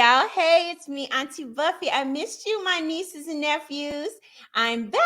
y'all. Hey, it's me, Auntie Buffie. I missed you, my nieces and nephews. I'm back,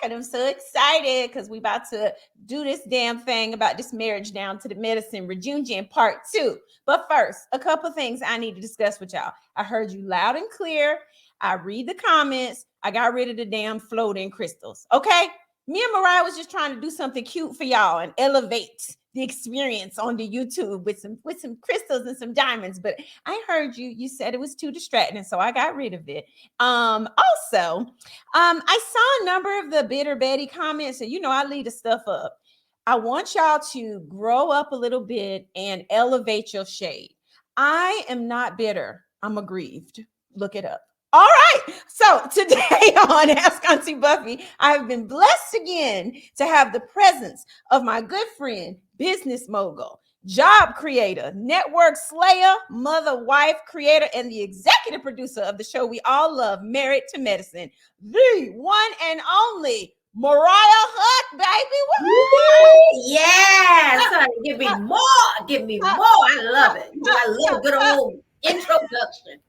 and I'm so excited because we about to do this damn thing about this marriage down to the medicine reunion part 2. But first, a couple things I need to discuss with y'all. I heard you loud and clear. I read the comments. I got rid of the damn floating crystals. Okay? Me and Mariah was just trying to do something cute for y'all and elevate the experience on the YouTube with some crystals and some diamonds. But I heard you said it was too distracting, so I got rid of it. Also, I saw a number of the Bitter Betty comments, and I leave the stuff up. I want y'all to grow up a little bit and elevate your shade. I am not bitter. I'm aggrieved. Look it up. All right. So today on Ask Auntie Buffie, I have been blessed again to have the presence of my good friend, business mogul, job creator, network slayer, mother, wife, creator, and the executive producer of the show we all love, Married to Medicine, the one and only Mariah Huck, baby. Yes, honey, give me more. Give me more. I love it. I love good old introduction.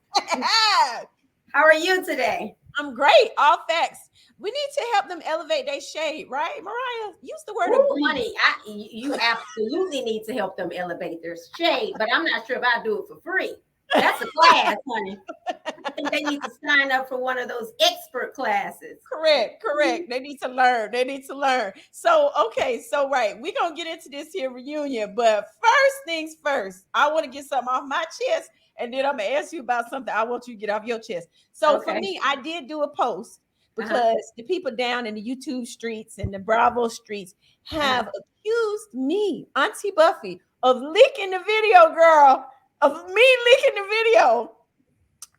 How are you today? I'm great. All facts. We need to help them elevate their shade, right? Mariah, use the word money. You absolutely need to help them elevate their shade, but I'm not sure if I do it for free. That's a class, honey. I think they need to sign up for one of those expert classes. Correct. They need to learn. So, okay. So, right. We're going to get into this here reunion, but first things first, I want to get something off my chest. And then I'm going to ask you about something I want you to get off your chest. So for me, I did do a post because the people down in the YouTube streets and the Bravo streets have accused me, Auntie Buffie, of leaking the video, girl, of me leaking the video.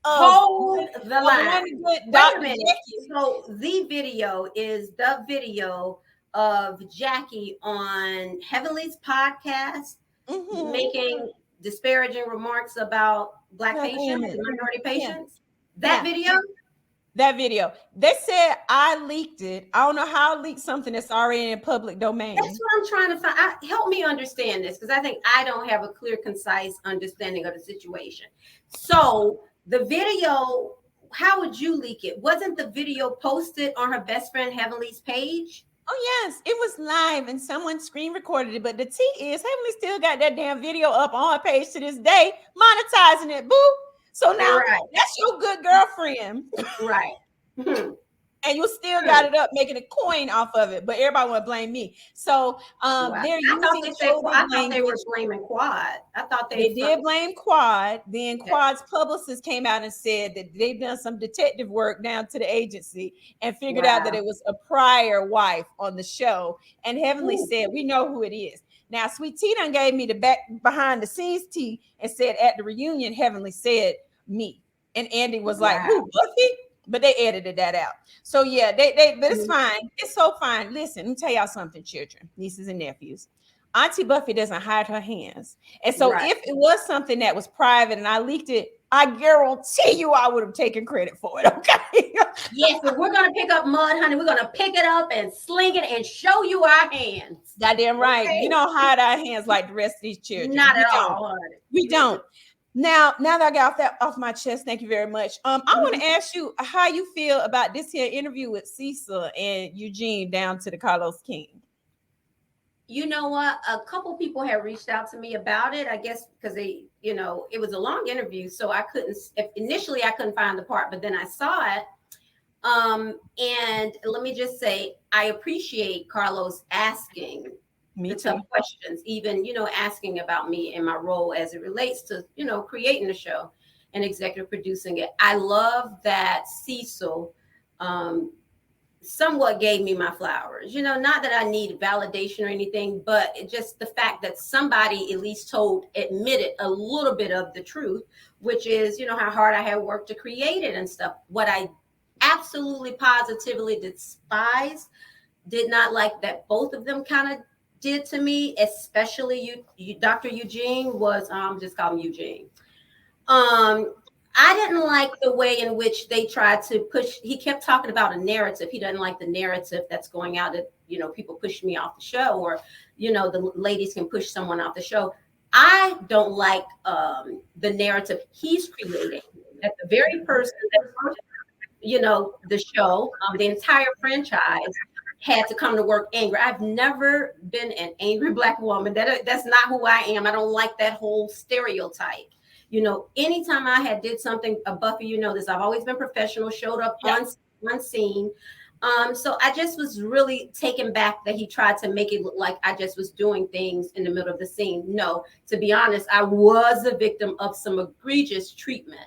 Hold the line. Wait a minute. So the video is the video of Jackie on Heavenly's podcast making disparaging remarks about Black patients and minority patients. That video. They said I leaked it. I don't know how I leaked something that's already in public domain. That's what I'm trying to find. Help me understand this, because I think I don't have a clear, concise understanding of the situation. So the video, how would you leak it? Wasn't the video posted on her best friend Heavenly's page? Oh, yes, it was live and someone screen recorded it. But the tea is Heavenly still got that damn video up on her page to this day, monetizing it, boo. So now that's your good girlfriend. Right. And you still got it up, making a coin off of it. But everybody want to blame me. So they're using I thought they were blaming Quad. I thought they did blame Quad. Then Quad's publicist came out and said that they've done some detective work down to the agency and figured out that it was a prior wife on the show. And Heavenly said, we know who it is. Now, Sweet Tea done gave me the back behind the scenes tea and said at the reunion, Heavenly said me. And Andy was like, who, Buffy? But they edited that out. So yeah, but it's fine. It's so fine. Listen, let me tell y'all something, children, nieces and nephews. Auntie Buffie doesn't hide her hands. And so if it was something that was private and I leaked it, I guarantee you I would have taken credit for it. Okay. Yes, but we're gonna pick up mud, honey. We're gonna pick it up and sling it and show you our hands. Goddamn right. Okay. You don't hide our hands like the rest of these children. Not at all, honey. We don't. Now that I got that off my chest, thank you very much. I want to ask you how you feel about this here interview with Cecil and Eugene down to the Carlos King. You know what? A couple people have reached out to me about it, I guess, because they, it was a long interview. So I initially I couldn't find the part, but then I saw it. And let me just say, I appreciate Carlos asking some questions, even, asking about me and my role as it relates to, creating the show and executive producing it. I love that Cecil somewhat gave me my flowers, not that I need validation or anything, but just the fact that somebody at least admitted a little bit of the truth, which is, how hard I had worked to create it and stuff. What I absolutely positively did not like that both of them kind of did to me, especially you Dr. Eugene was just call him Eugene. I didn't like the way in which they tried to push. He kept talking about a narrative. He doesn't like the narrative that's going out that, people push me off the show, or, the ladies can push someone off the show. I don't like the narrative he's creating. that the very person that, the show, the entire franchise had to come to work angry. I've never been an angry Black woman. That's not who I am. I don't like that whole stereotype. Anytime I had did something, Buffy, this, I've always been professional, showed up on scene. So I just was really taken back that he tried to make it look like I just was doing things in the middle of the scene. No, to be honest, I was a victim of some egregious treatment.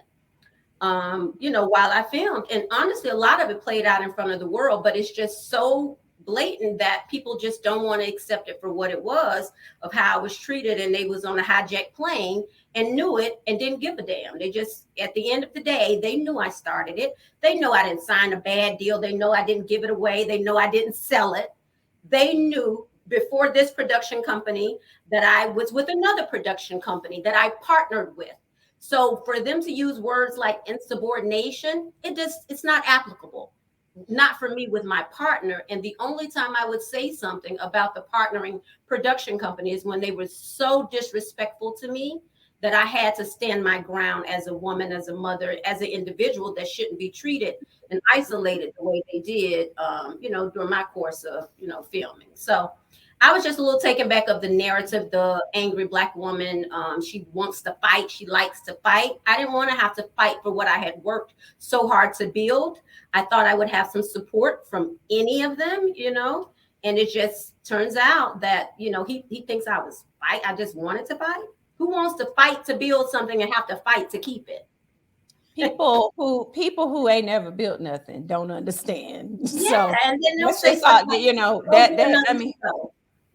While I filmed, and honestly, a lot of it played out in front of the world, but it's just so blatant that people just don't want to accept it for what it was, of how I was treated. And they was on a hijacked plane and knew it and didn't give a damn. They just, at the end of the day, they knew I started it. They know I didn't sign a bad deal. They know I didn't give it away. They know I didn't sell it. They knew before this production company that I was with another production company that I partnered with. So for them to use words like insubordination, it's not applicable. Not for me with my partner. And the only time I would say something about the partnering production company is when they were so disrespectful to me that I had to stand my ground as a woman, as a mother, as an individual that shouldn't be treated and isolated the way they did, during my course of, filming. So I was just a little taken back of the narrative, the angry Black woman. She wants to fight. She likes to fight. I didn't want to have to fight for what I had worked so hard to build. I thought I would have some support from any of them, and it just turns out that, he thinks I was fight. I just wanted to fight. Who wants to fight to build something and have to fight to keep it? People who ain't never built nothing don't understand. Yeah, so and then they'll say something, that I mean,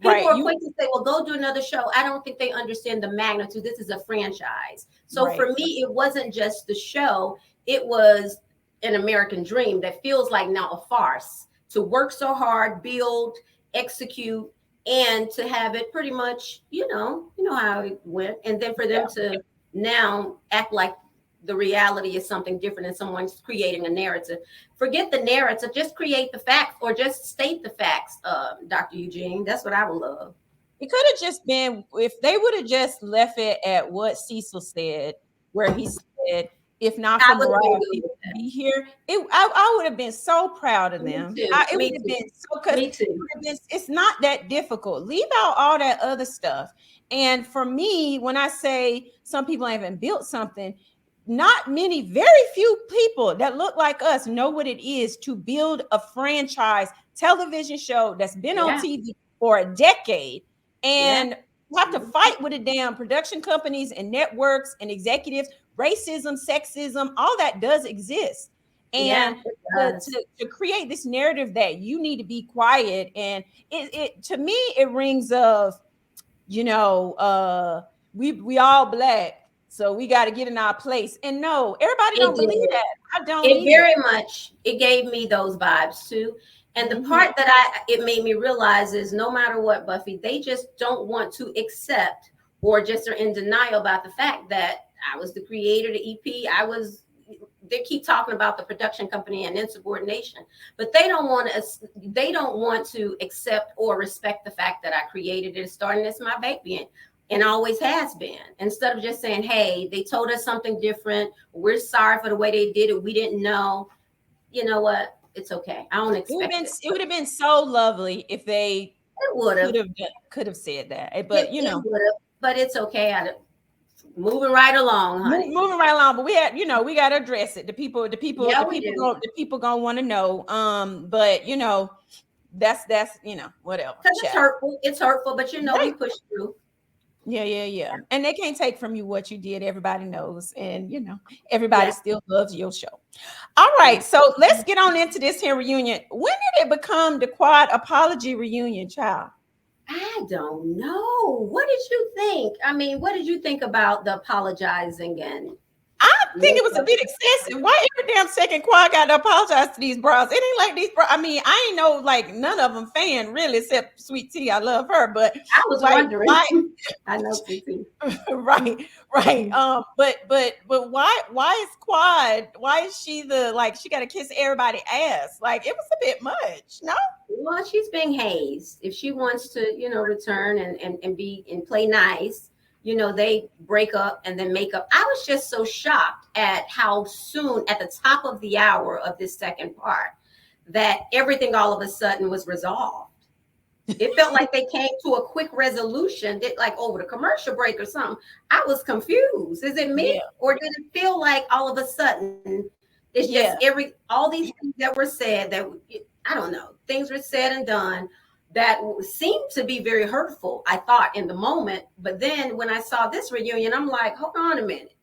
people are quick to say, well, go do another show. I don't think they understand the magnitude. This is a franchise. So for me, it wasn't just the show. It was an American dream that feels like now a farce, to work so hard, build, execute, and to have it pretty much, how it went. And then for them to now act like the reality is something different and someone's creating a narrative. Forget the narrative, just create the facts or just state the facts, Dr. Eugene. That's what I would love. It could have just been, if they would have just left it at what Cecil said, where he said, if not for Mariah, people would be here. I would have been so proud of them. It would have been so, because it's not that difficult. Leave out all that other stuff. And for me, when I say some people haven't built something, not many, very few people that look like us know what it is to build a franchise television show that's been on TV for a decade and have to fight with the damn production companies and networks and executives. Racism, sexism, all that does exist. And to create this narrative that you need to be quiet, and it to me, it rings of, we all Black. So we got to get in our place. And no, everybody don't believe that. I don't. It gave me those vibes too. And the part that it made me realize is no matter what, Buffy, they just don't want to accept or just are in denial about the fact that I was the creator, the EP. They keep talking about the production company and insubordination, but they don't want to accept or respect the fact that I created it, starting as my baby. And always has been. Instead of just saying, hey, they told us something different. We're sorry for the way they did it. We didn't know. You know what? It's okay. I don't expect it. It would have been so lovely if they could have said that. But but it's okay. Moving right along, honey. Moving right along. But we got to address it. The people gonna want to know. But that's whatever. Because it's hurtful. It's hurtful, but we push through. Yeah. And they can't take from you what you did. Everybody knows. And, everybody still loves your show. All right. So let's get on into this here reunion. When did it become the Quad Apology Reunion, child? I don't know. What did you think? I mean, what did you think about the apologizing? And I think it was a bit excessive. Why every damn second Quad got to apologize to these bras? It ain't like these bras. I mean, I ain't know like none of them fan really, except Sweet Tea. I love her, but I was wondering. I know Sweet Tea. right. But why is Quad? Why is she she got to kiss everybody's ass? Like it was a bit much, no? Well, she's being hazed. If she wants to, return and be and play nice. They break up and then make up. I was just so shocked at how soon at the top of the hour of this second part that everything all of a sudden was resolved. It felt like they came to a quick resolution, like over the commercial break or something. I was confused. Is it me, or did it feel like all of a sudden it's just all these things that were said that I don't know, things were said and done that seemed to be very hurtful, I thought in the moment. But then when I saw this reunion, I'm like, hold on a minute.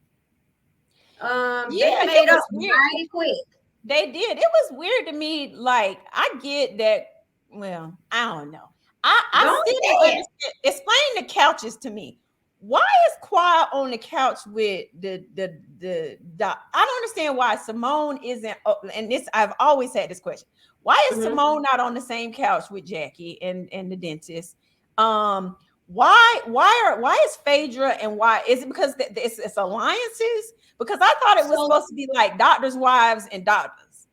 They made up mighty quick. They did. It was weird to me. Like, I get that. Well, I don't know. I still don't understand. Explain the couches to me. Why is Quad on the couch with the doc? I don't understand why Simone isn't. And this, I've always had this question. Why is Simone not on the same couch with Jackie and the dentist? Why is Phaedra, and why is it because it's alliances? Because I thought it was supposed to be like doctors' wives and doctors.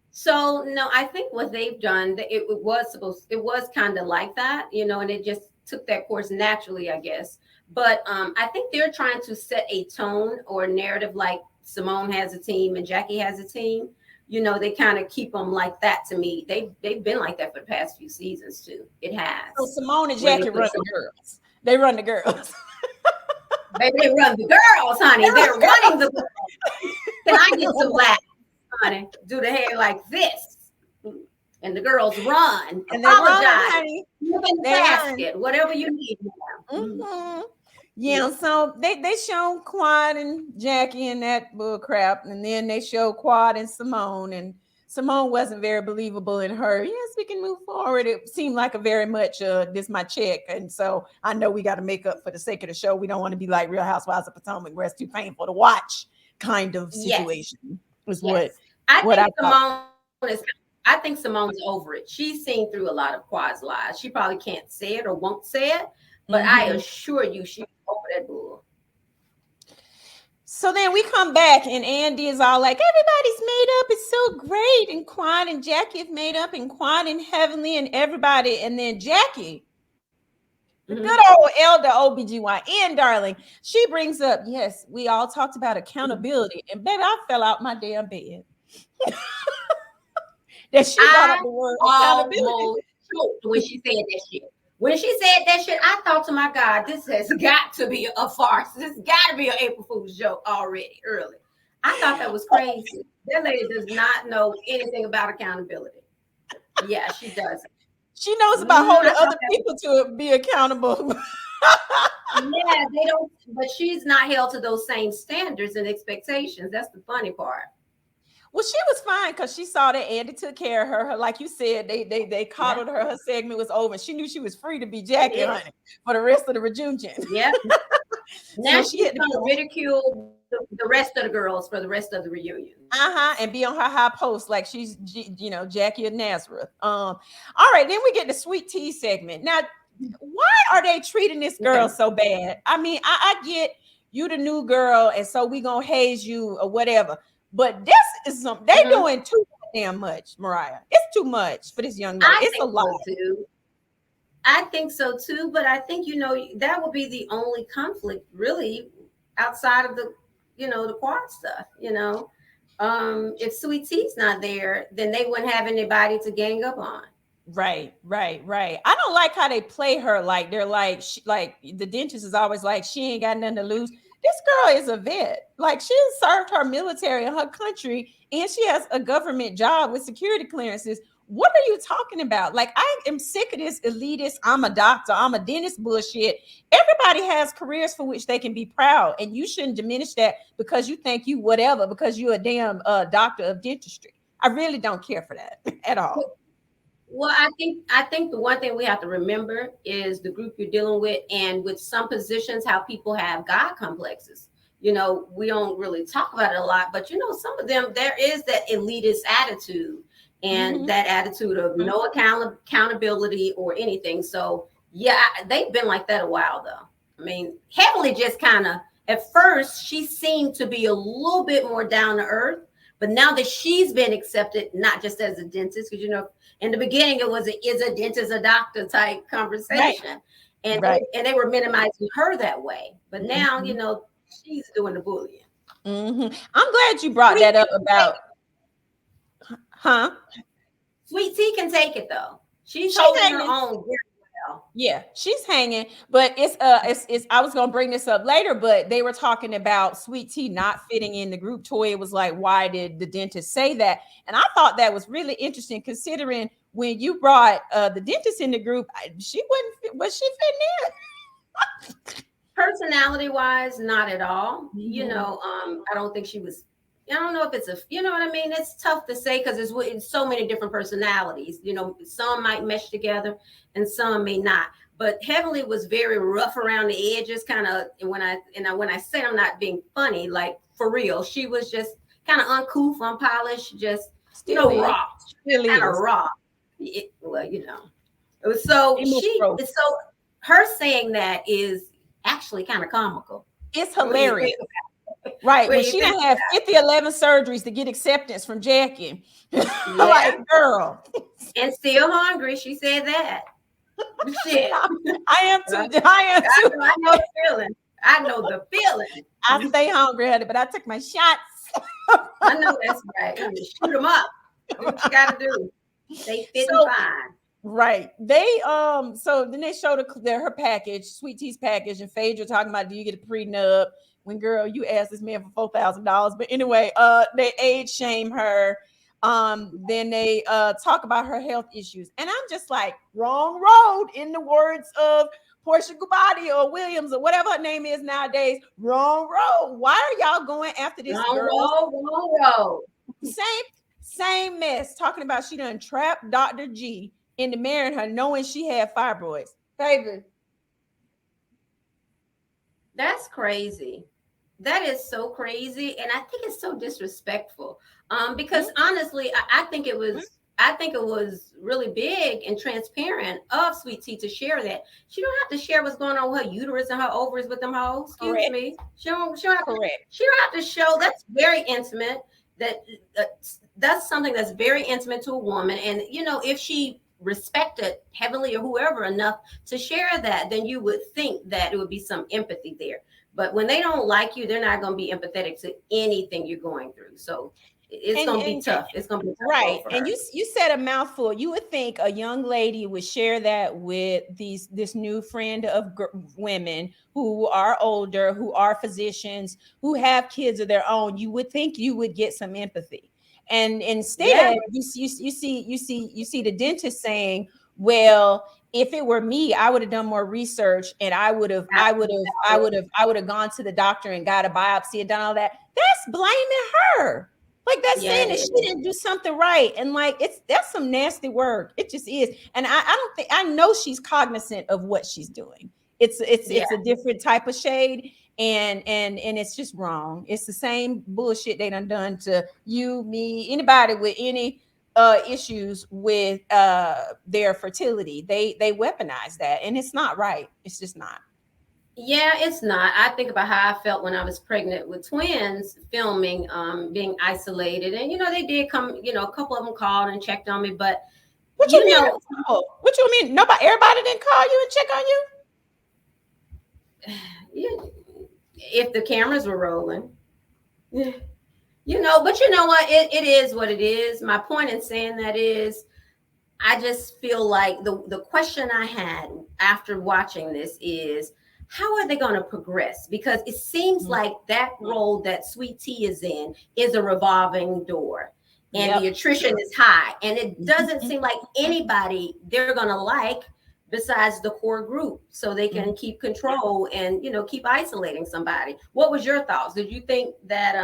So no, I think what they've done, it was kind of like that, you know, and it just took that course naturally, I guess. But I think they're trying to set a tone or a narrative, like Simone has a team and Jackie has a team. You know, they kind of keep them like that to me. They've been like that for the past few seasons too. It has. So Simone and Jackie run the girls. They run the girls. They run the girls, honey. They're running the girls. Can I get some black, honey? Do the hair like this. And the girls run. And apologize. Look in the basket. Whatever you need. Yeah, so they show Quad and Jackie and that bull crap, and then they show Quad and Simone, and Simone wasn't very believable in her. Yes, we can move forward. It seemed like a very much this my check, and so I know we got to make up for the sake of the show. We don't want to be like Real Housewives of Potomac, where it's too painful to watch, kind of situation. Is what I think Simone's over it. She's seen through a lot of Quad's lies. She probably can't say it or won't say it, but I assure you, she's over that bull. So then we come back and Andy is all like, everybody's made up. It's so great. And Quad and Jackie have made up, and Quad and Heavenly and everybody. And then Jackie, the good old elder OBGYN, darling, she brings up, yes, we all talked about accountability. And baby, I fell out my damn bed. That she brought up the word accountability. When she said that shit. When she said that shit, I thought to my God, this has got to be a farce. This has got to be an April Fool's joke already, early. I thought that was crazy. That lady does not know anything about accountability. Yeah, she doesn't. She knows about holding other people to be accountable. Yeah, they don't, but she's not held to those same standards and expectations. That's the funny part. Well, she was fine because she saw that Andy took care of her. Like you said, they coddled her. Her segment was over. She knew she was free to be Jackie, honey, for the rest of the reunion. Yeah. Now so she's going to ridicule the rest of the girls for the rest of the reunion. And be on her high post like she's, you know, Jackie of Nazareth. All right, then we get the sweet tea segment. Now, why are they treating this girl so bad? I mean, I get you the new girl, and so we gonna haze you or whatever. But this is something they're doing too damn much, Mariah. It's too much for this young girl. It's a lot. Too. I think so too, but I think, you know, that would be the only conflict really outside of the, you know, the Quad stuff, you know. If Sweet Tea's not there, then they wouldn't have anybody to gang up on. Right. I don't like how they play her. Like they're like, like the dentist is always like, she ain't got nothing to lose. This girl is a vet. Like she served her military in her country, and she has a government job with security clearances. What are you talking about? Like, I am sick of this elitist, I'm a doctor, I'm a dentist bullshit. Everybody has careers for which they can be proud, and you shouldn't diminish that because you think you whatever, because you're a damn doctor of dentistry. I really don't care for that at all. Well, I think the one thing we have to remember is the group you're dealing with, and with some positions, how people have God complexes. You know, we don't really talk about it a lot, but you know, some of them, there is that elitist attitude and that attitude of no accountability or anything. So yeah, they've been like that a while though. I mean, Heavenly just kind of, at first she seemed to be a little bit more down to earth, but now that she's been accepted, not just as a dentist, because you know, in the beginning it was is a dentist a doctor type conversation, and they were minimizing her that way. But now, you know, she's doing the bullying. I'm glad you brought that up about, huh? Sweet Tea can take it though. She's holding her own very well. Yeah, she's hanging, but it's I was gonna bring this up later, but they were talking about Sweet Tea not fitting in the group toy. It was like, why did the dentist say that? And I thought that was really interesting, considering when you brought the dentist in the group, she was she fitting in? Personality wise, not at all. You know, I don't think she was. I don't know if it's you know what I mean? It's tough to say because it's so many different personalities. You know, some might mesh together and some may not. But Heavenly was very rough around the edges, kind of. When I say I'm not being funny, like for real, she was just kind of uncouth, unpolished, just raw, kind of raw. Well, it was so her saying that is actually kind of comical. It's hilarious. Right. When she didn't have 11 surgeries to get acceptance from Jackie. Like, girl. And still hungry. She said that. Shit. I am too. I know the feeling. I know the feeling. I stay hungry, honey, but I took my shots. I know that's right. Shoot them up. What you gotta do. They fit fine. Right. They so then they showed her package, Sweet Tea's package, and Phaedra talking about, do you get a prenup? When, girl, you asked this man for $4,000. But anyway, they age shame her. Then they talk about her health issues. And I'm just like, wrong road, in the words of Portia Gubati or Williams or whatever her name is nowadays. Wrong road. Why are y'all going after this girl? Wrong road. Same mess. Talking about she done trapped Dr. G into marrying her, knowing she had fibroids. Baby. That's crazy. That is so crazy, and I think it's so disrespectful. Because honestly, I think it was really big and transparent of Sweet Tea to share that. She don't have to share what's going on with her uterus and her ovaries with them hoes. Excuse me. She don't have to show. That's very intimate. That's something that's very intimate to a woman. And if she respected Heavenly or whoever enough to share that, then you would think that it would be some empathy there. But when they don't like you, they're not going to be empathetic to anything you're going through. So it's going to be tough. It's going to be tough. Right. And you said a mouthful. You would think a young lady would share that with this new friend of women who are older, who are physicians, who have kids of their own. You would think you would get some empathy. And instead, you see the dentist saying, well, if it were me, I would have done more research and I would have gone to the doctor and got a biopsy and done all that. That's blaming her. Like, that's saying that she didn't do something right. And like, that's some nasty work. It just is. And I know she's cognizant of what she's doing. It's a different type of shade. And it's just wrong. It's the same bullshit they done to you, me, anybody with any issues with their fertility. They weaponize that, and it's not right. It's just not. Yeah, it's not. I think about how I felt when I was pregnant with twins, filming, being isolated, and they did come. A couple of them called and checked on me, but what you mean? What you mean? Everybody didn't call you and check on you? Yeah. If the cameras were rolling, but you know what? It is what it is. My point in saying that is, I just feel like the question I had after watching this is, how are they going to progress? Because it seems like that role that Sweet Tea is in is a revolving door, and the attrition is high, and it doesn't seem like anybody they're going to like besides the core group, so they can keep control and keep isolating somebody. What was your thoughts? Did you think that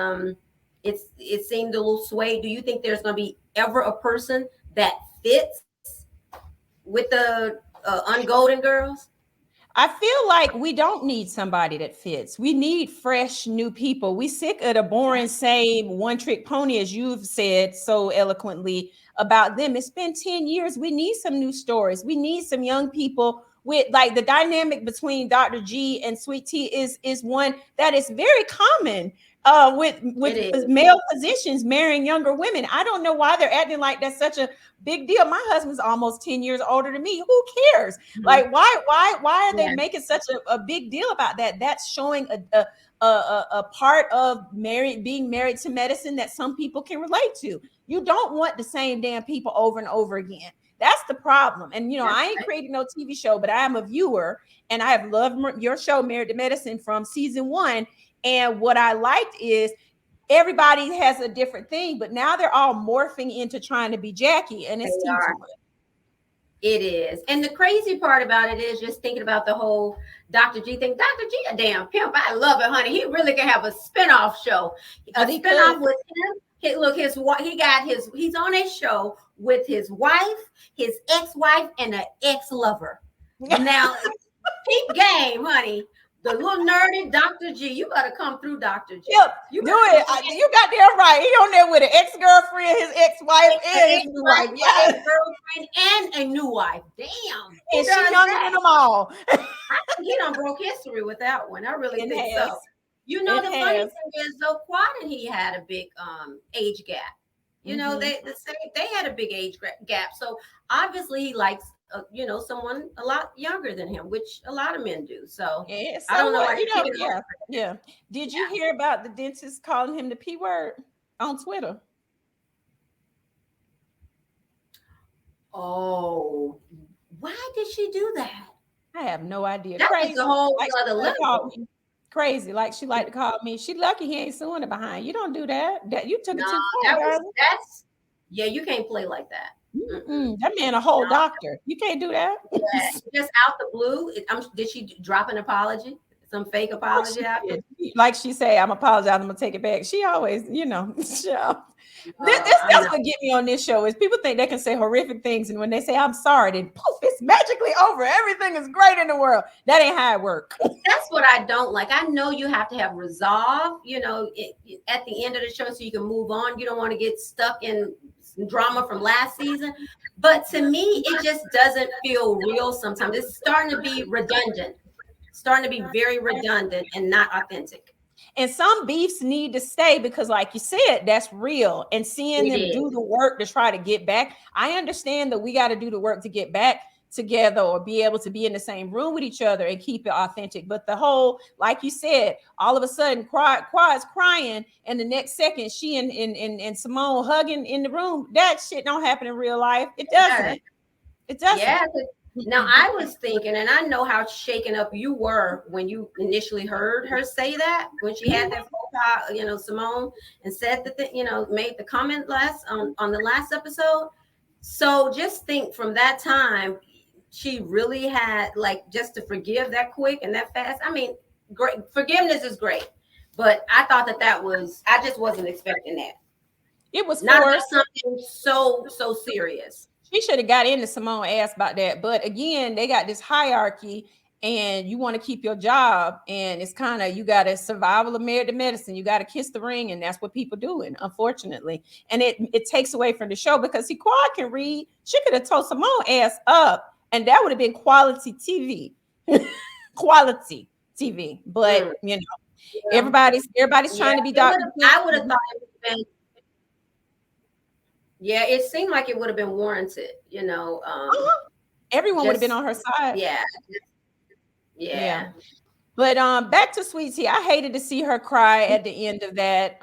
it seemed a little swayed? Do you think there's going to be ever a person that fits with the ungolden girls? I feel like we don't need somebody that fits. We need fresh new people. We sick of the boring same one trick pony, as you've said so eloquently about them. It's been 10 years. We need some new stories. We need some young people with, like, the dynamic between Dr. G and Sweet Tea is one that is very common with male physicians marrying younger women. I don't know why they're acting like that's such a big deal. My husband's almost 10 years older than me. Who cares? Like, why are they making such a big deal about that? That's showing a part of being married to medicine that some people can relate to. You don't want the same damn people over and over again. That's the problem. And you know, I ain't creating no TV show, but I am a viewer, and I have loved your show, Married to Medicine, from season 1. And what I liked is everybody has a different thing, but now they're all morphing into trying to be Jackie, and it's too much. It is. And the crazy part about it is just thinking about the whole Dr. G thing. Dr. G, a damn pimp. I love it, honey. He really can have a spinoff show. A spinoff with him. He's on a show with his wife, his ex-wife, and an ex-lover. Now, peep game, honey. The little nerdy Dr. G, you gotta come through, Dr. G. Yep, you do it. You got there right. He on there with an ex-girlfriend, his ex-wife, and his new wife. Yeah, girlfriend and a new wife. Damn. And she's younger than them all. I think he done broke history with that one. I really think so. You know, the funny thing is, though, Quad and he had a big age gap. You know, they had a big age gap. So obviously he likes someone a lot younger than him, which a lot of men do. So, I don't know. Did you hear about the dentist calling him the P word on Twitter? Oh, why did she do that? I have no idea. That was a whole other level. Crazy, like she liked to call me. She lucky he ain't suing her behind. You don't do that. That you took it too far. You can't play like that. That man a whole doctor. You can't do that. Yeah, just out the blue. Did she drop an apology? Some fake apology out there? Like she say, I'm apologizing, I'm gonna take it back. She always, that's what get me on this show is people think they can say horrific things, and when they say I'm sorry, then poof, it's magically over. Everything is great in the world. That ain't how it works. That's what I don't like. I know you have to have resolve, at the end of the show so you can move on. You don't want to get stuck in drama from last season, but to me it just doesn't feel real sometimes. It's starting to be redundant, starting to be very redundant and not authentic. And some beefs need to stay because, like you said, that's real. And seeing them do the work to try to get back, I understand that we got to do the work to get back together or be able to be in the same room with each other and keep it authentic. But the whole, like you said, all of a sudden Quad's crying and the next second she and Simone hugging in the room. That shit don't happen in real life. It doesn't. It doesn't. Yeah. Now I was thinking, and I know how shaken up you were when you initially heard her say that, when she had that profile, Simone, and said that, made the comment on the last episode. So just think from that time, she really had just to forgive that quick and that fast. I mean, great forgiveness is great, but I thought I just wasn't expecting that. It was not something so serious. She should have got into Simone ass about that. But again, they got this hierarchy and you want to keep your job. And it's kind of, you got a survival of Married to Medicine. You got to kiss the ring. And that's what people doing, unfortunately. And it takes away from the show because Quad can read. She could have told Simone ass up. And that would have been quality TV. Quality TV. But, everybody's trying to be Dr. I would have thought it would have been. Yeah, it seemed like it would have been warranted, Everyone would have been on her side. Yeah. But back to Sweet Tea. I hated to see her cry at the end of that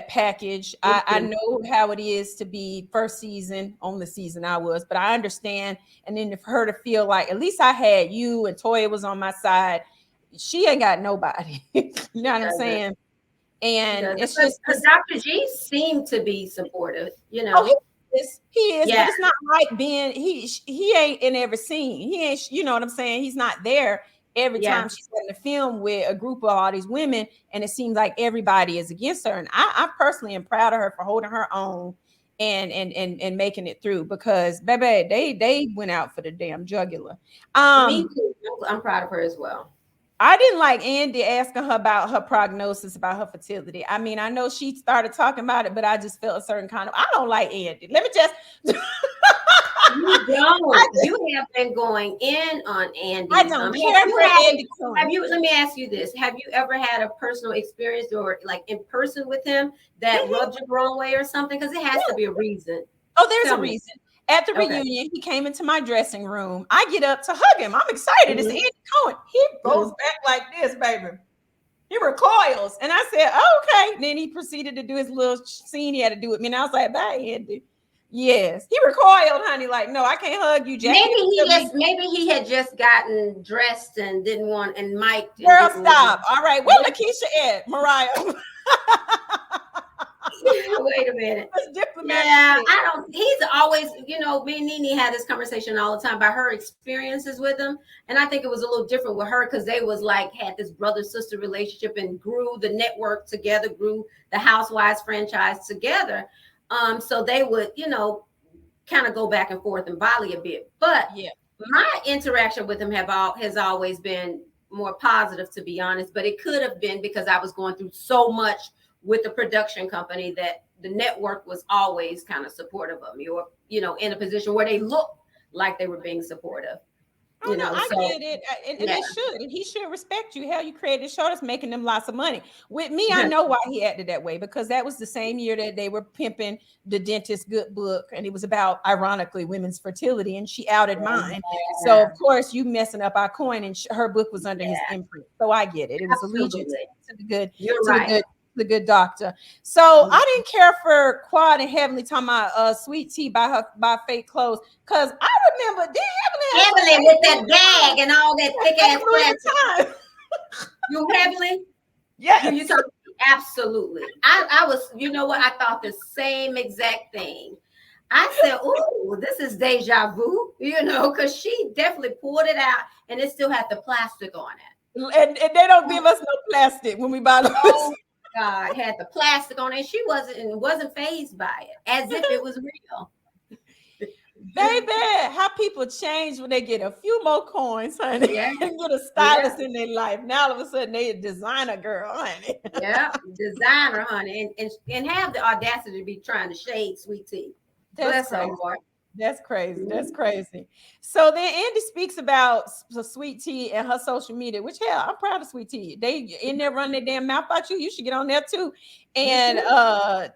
package. I know how it is to be first season, only season I was, but I understand. And then for her to feel like at least I had you and Toya was on my side. She ain't got nobody. You know what I'm saying? And it's just Dr. G seemed to be supportive, Oh, he is, yeah. But it's not like being he ain't in every scene. He ain't, you know what I'm saying? He's not there every time she's in the film with a group of all these women, and it seems like everybody is against her. And I personally am proud of her for holding her own and making it through because baby, they went out for the damn jugular. Me too. I'm proud of her as well. I didn't like Andy asking her about her prognosis, about her fertility. I mean, I know she started talking about it, but I just felt a certain kind of, I don't like Andy. Let me just. You don't. You have been going in on Andy. I don't care for Andy. Let me ask you this. Have you ever had a personal experience or in person with him that rubbed you the wrong way or something? Because it has to be a reason. Oh, there's a reason. At the reunion, he came into my dressing room. I get up to hug him. I'm excited. It's Andy Cohen. He goes back like this, baby. He recoils. And I said, oh, okay. Then he proceeded to do his little scene he had to do with me. And I was like, bye, Andy. Yes. He recoiled, honey. Like, no, I can't hug you, Jackie. Maybe he had just gotten dressed and didn't want, and Mike. Girl, stop. All right. Where Lakeisha at, Mariah? Wait a minute. Yeah, I don't. He's always, me and Nene had this conversation all the time about her experiences with him, and I think it was a little different with her because they was like had this brother-sister relationship and grew the network together, grew the Housewives franchise together. So they would, kind of go back and forth and volley a bit. But my interaction with him has always been more positive, to be honest. But it could have been because I was going through so much with the production company that the network was always kind of supportive of me, or in a position where they looked like they were being supportive. I get it, and they should, and he should respect you. Hell, you created a show that's making them lots of money. With me, I know why he acted that way, because that was the same year that they were pimping The Dentist Good Book, and it was about, ironically, women's fertility, and she outed mine. So, of course, you messing up our coin, and her book was under his imprint. So I get it. It was allegiance to the good. You're right. The good doctor. So I didn't care for Quad and Heavenly talking about Sweet Tea by Fake Clothes, because I remember Heavenly with that bag and all that thick ass plastic. You Heavenly? Yeah. You talking? Absolutely. I was, I thought the same exact thing. I said, "Ooh, this is deja vu," because she definitely pulled it out and it still had the plastic on it. And they don't give us no plastic when we buy those. God, had the plastic on it. She wasn't fazed by it, as if it was real. Baby, how people change when they get a few more coins, honey, and get a stylist in their life. Now all of a sudden they a designer girl, honey. Yeah, designer, honey, and have the audacity to be trying to shade Sweet Tea. That's crazy. That's crazy. That's crazy. So then Andy speaks about Sweet Tea and her social media, which, hell, I'm proud of Sweet Tea. They in there running their damn mouth about you. You should get on there too. And the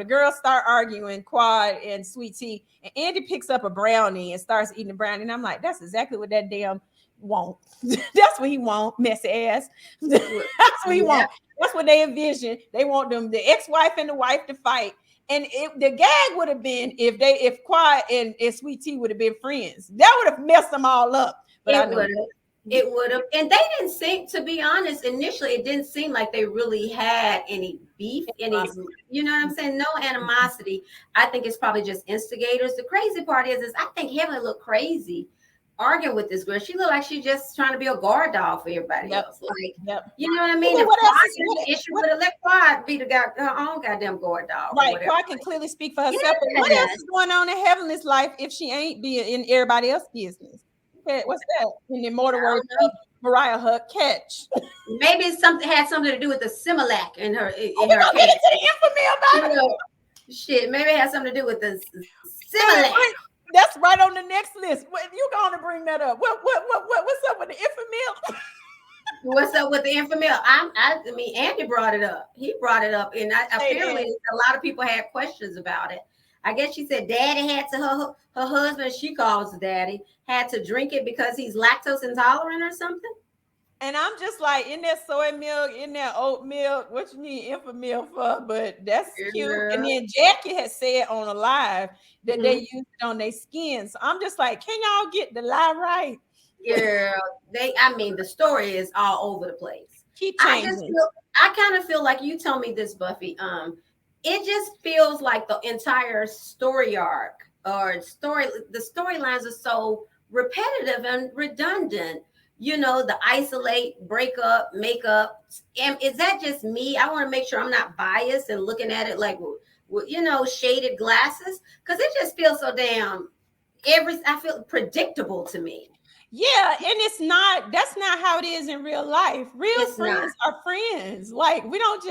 girls start arguing, Quad and Sweet Tea, and Andy picks up a brownie and starts eating the brownie. And I'm like, that's exactly what that damn want. That's what he want, messy ass. That's what he want. That's what they envision. They want the ex-wife and the wife to fight. And the gag would have been if Quad and Sweet Tea would have been friends. That would have messed them all up. But it would have. And they didn't seem, to be honest, initially it didn't seem like they really had any beef, you know what I'm saying? No animosity. I think it's probably just instigators. The crazy part is I think Heavenly looked crazy arguing with this girl. She looked like she's just trying to be a guard dog for everybody else. Like, you know what I mean? Well, if issue with her, let Quad be her own goddamn guard dog. Right. Quad can clearly speak for herself. But what else is going on in Heavenly's life if she ain't being in everybody else's business? Okay, what's that? In the immortal words of Mariah, her catch. Maybe something had something to do with the Similac in her. We're gonna get into the infamy about it. Shit, maybe it has something to do with the Similac. That's right on the next list. You gonna bring that up? What's up with the infamil? What's up with the infamil? I mean, Andy brought it up. He brought it up, and apparently a lot of people had questions about it. I guess she said Daddy had to her husband, she calls Daddy, had to drink it because he's lactose intolerant or something. And I'm just like, in that soy milk, in that oat milk, what you need infamil for? But that's cute. And then Jackie has said on a live that they use it on their skin. So I'm just like, can y'all get the lie right? Girl, the story is all over the place. Keep changing. I kind of feel like, you tell me this, Buffy. It just feels like the entire story arc the storylines are so repetitive and redundant. The isolate, break up, make up. And is that just me? I want to make sure I'm not biased and looking at it like, shaded glasses. Because it just feels so damn, I feel predictable to me. Yeah, and that's not how it is in real life. Real friends are friends. Like, we don't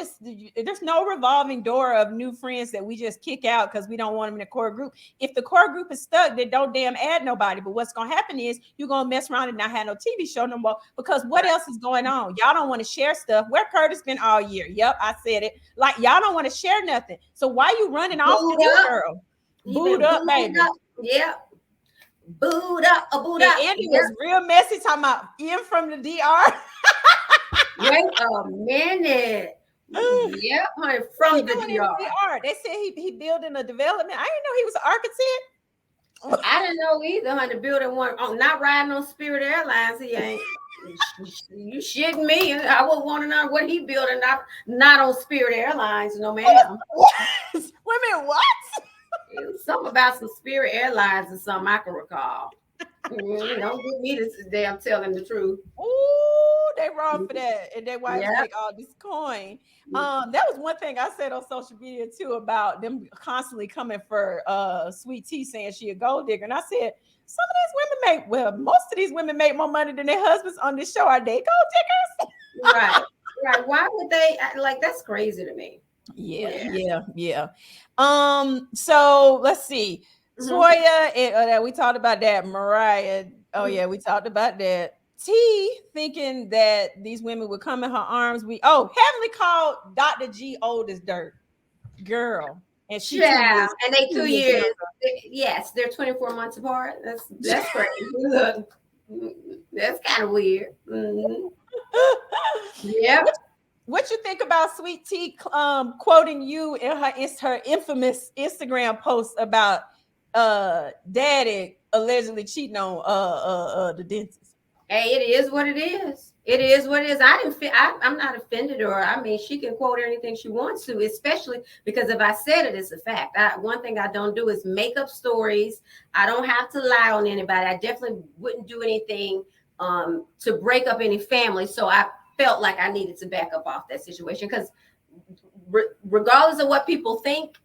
there's no revolving door of new friends that we just kick out because we don't want them in the core group. If the core group is stuck, then don't damn add nobody. But what's going to happen is you're going to mess around and not have no TV show no more, because what else is going on? Y'all don't want to share stuff. Where Curtis been all year? Yep, I said it. Like, y'all don't want to share nothing. So why you running off to this girl? Booed up, baby. Yeah. Booed up. Andy was real messy talking about in from the DR. Wait a minute. Yep, honey, from the DR. They said he building a development. I didn't know he was an architect. I didn't know either, honey. Building one, not riding on Spirit Airlines. He ain't. You shitting me? I would want to know what he building. Not on Spirit Airlines, no ma'am. Women, what? It was something about some Spirit Airlines or something I can recall. Don't get me this damn telling the truth. Ooh, they wrong for that, and they wives make all this coin. That was one thing I said on social media too about them constantly coming for Sweet Tea saying she a gold digger, and I said some of these women most of these women make more money than their husbands on this show. Are they gold diggers? Right. Why would they like? That's crazy to me. Yeah. So let's see. Toya, we talked about that. Mariah, we talked about that. T thinking that these women would come in her arms. Heavenly called Dr. G old as dirt, girl, and she and they 2 years. Yes, they're 24 months apart. That's crazy. That's kind of weird. Mm-hmm. Yep. What you think about Sweet Tea quoting you in her infamous Instagram post about Daddy allegedly cheating on the dentist? Hey, it is what it is. It is what it is. I'm not offended, or I mean, she can quote anything she wants to, especially because if I said it, it's a fact. One thing I don't do is make up stories. I don't have to lie on anybody. I definitely wouldn't do anything to break up any family. So I felt like I needed to back up off that situation because regardless of what people think,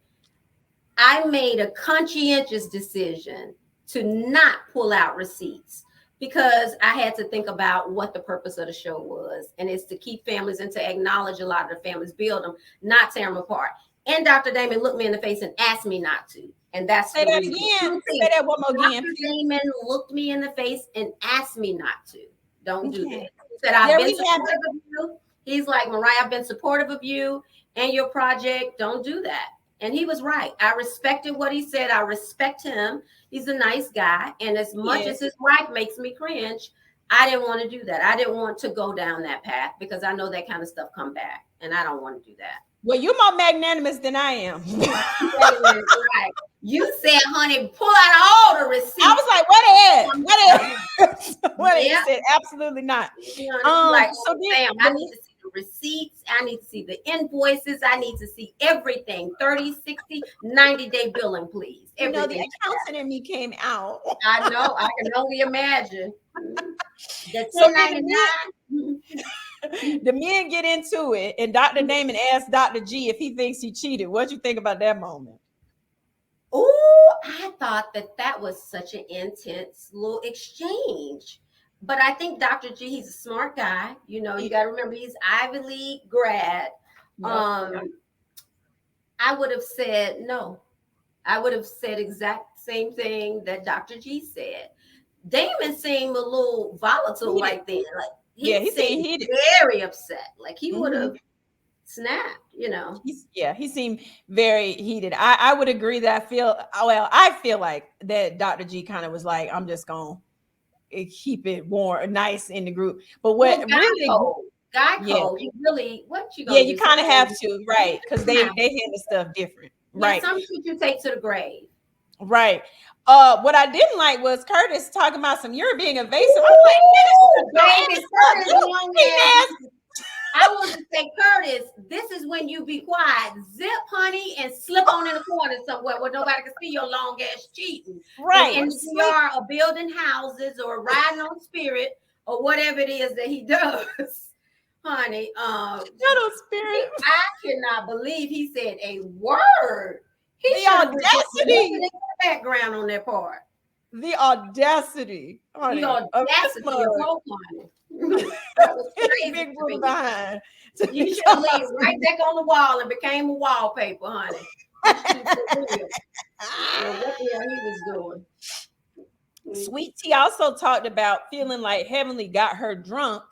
I made a conscientious decision to not pull out receipts because I had to think about what the purpose of the show was. And it's to keep families and to acknowledge a lot of the families, build them, not tear them apart. And Dr. Damon looked me in the face and asked me not to. And that's Say that again. Say that one more again. Dr. Damon looked me in the face and asked me not to. Don't do that. He said, I've been supportive of you. He's like, Mariah, I've been supportive of you and your project. Don't do that. And he was right. I respected what he said. I respect him. He's a nice guy. And as much as his wife makes me cringe, I didn't want to do that. I didn't want to go down that path because I know that kind of stuff come back. And I don't want to do that. Well, you're more magnanimous than I am. Right. You said, honey, pull out all the receipts. I was like, what is? He said, absolutely not. So damn, I need to see the receipts. I need to see the invoices. I need to see everything. 30, 60, 90-day billing, please. Everything. The accountant in me came out. I know. I can only imagine. The 1099. The men get into it, and Dr. Damon asked Dr. G if he thinks he cheated. What you think about that moment? Oh, I thought that was such an intense little exchange. But I think Dr. G, he's a smart guy. You know, you got to remember he's Ivy League grad. I would have said no. I would have said exact same thing that Dr. G said. Damon seemed a little volatile right then. Like he seemed very upset. Like he would have snapped, you know. He seemed very heated. I would agree that I feel like that Dr. G kind of was like, I'm just gonna keep it warm, nice in the group. But what guy code, you really what you gonna you kind of have to, right? Because they handle stuff different, right? Some shit you take to the grave, right? What I didn't like was Curtis talking about you're being evasive. I'm like, I want to say, Curtis, this is when you be quiet. Zip, honey, and slip on in the corner somewhere where nobody can see your long ass cheating. Right. And we are building houses or riding on Spirit or whatever it is that he does. Honey, Spirit. I cannot believe he said a word. The audacity. In the background on that part. The audacity. Honey, the audacity of hope, honey. That was crazy. Big room behind. You should have laid right back on the wall and became a wallpaper, honey. What the hell he was doing. Sweet Tea also talked about feeling like Heavenly got her drunk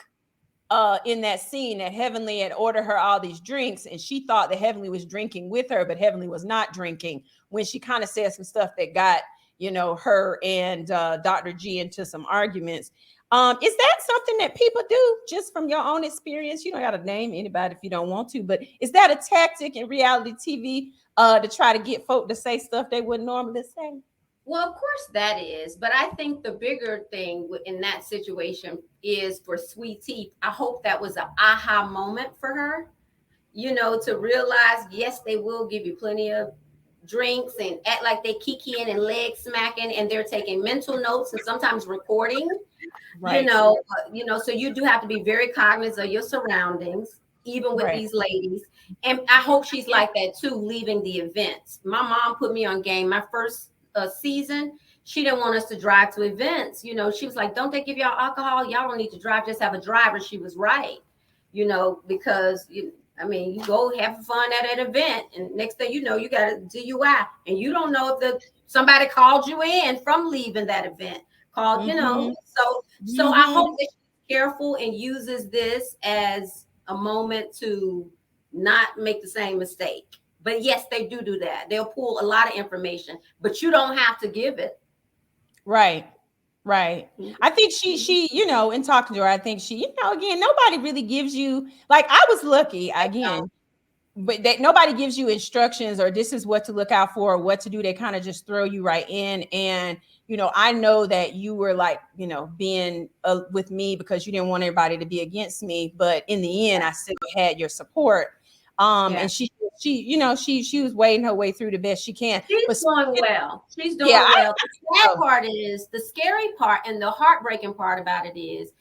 in that scene, that Heavenly had ordered her all these drinks and she thought that Heavenly was drinking with her, but Heavenly was not drinking, when she kind of said some stuff that got her and Dr. G into some arguments. Is that something that people do just from your own experience? You don't got to name anybody if you don't want to, but is that a tactic in reality TV to try to get folk to say stuff they wouldn't normally say? Well, of course that is, but I think the bigger thing in that situation is for Sweet Tea. I hope that was an aha moment for her, to realize, yes, they will give you plenty of drinks and act like they kikiing and leg smacking, and they're taking mental notes and sometimes recording. Right. So you do have to be very cognizant of your surroundings, even with Right. these ladies. And I hope she's like that too, leaving the events. My mom put me on game. My first season, she didn't want us to drive to events. She was like, don't they give y'all alcohol? Y'all don't need to drive, just have a driver. She was right, because you go have fun at an event, and next thing you know, you got a DUI, and you don't know if somebody called you in from leaving that event. So I hope that she's careful and uses this as a moment to not make the same mistake. But yes, they do that. They'll pull a lot of information, but you don't have to give it. Right. I think she, in talking to her, I think she, again, nobody really gives you, like, I was lucky again, but that nobody gives you instructions or this is what to look out for or what to do. They kind of just throw you right in. And, I know that you were like, being with me because you didn't want everybody to be against me. But in the end, I still had your support. And she was wading her way through the best she can. She's doing well. She's doing well. The sad part is, the scary part and the heartbreaking part about it is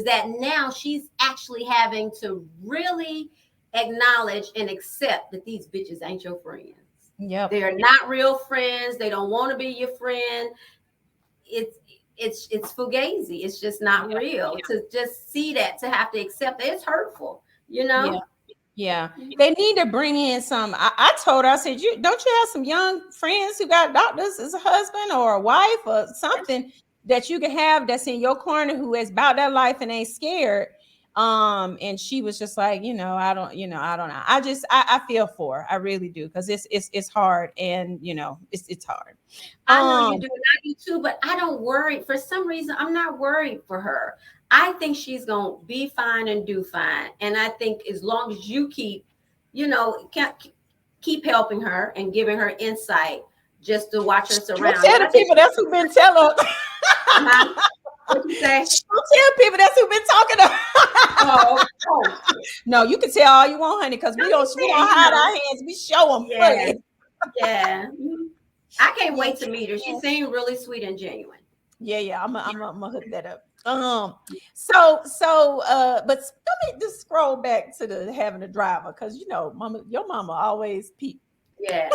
that now she's actually having to really acknowledge and accept that these bitches ain't your friends. Yep. They're not real friends. They don't want to be your friend. It's fugazi. It's just not real. To just see that, to have to accept that, it's hurtful, Yeah. They need to bring in some. I told her, I said, don't you have some young friends who got doctors as a husband or a wife or something that you can have that's in your corner who is about that life and ain't scared? And she was just like, I don't know. I feel for her. I really do. Cause it's hard. And it's hard. I know you do. And I do too, but I don't worry. For some reason, I'm not worried for her. I think she's going to be fine and do fine. And I think as long as you keep helping her and giving her insight just to watch her surroundings. Tell the people that's who've been telling. What you say? Don't tell people that's who've been talking to. No, you can tell all you want, honey, because we don't hide our hands. We show them. Yeah. I can't wait to meet her. She seemed really sweet and genuine. Yeah. I'm gonna hook that up. But let me just scroll back to the having a driver, because your mama always peep. Yeah.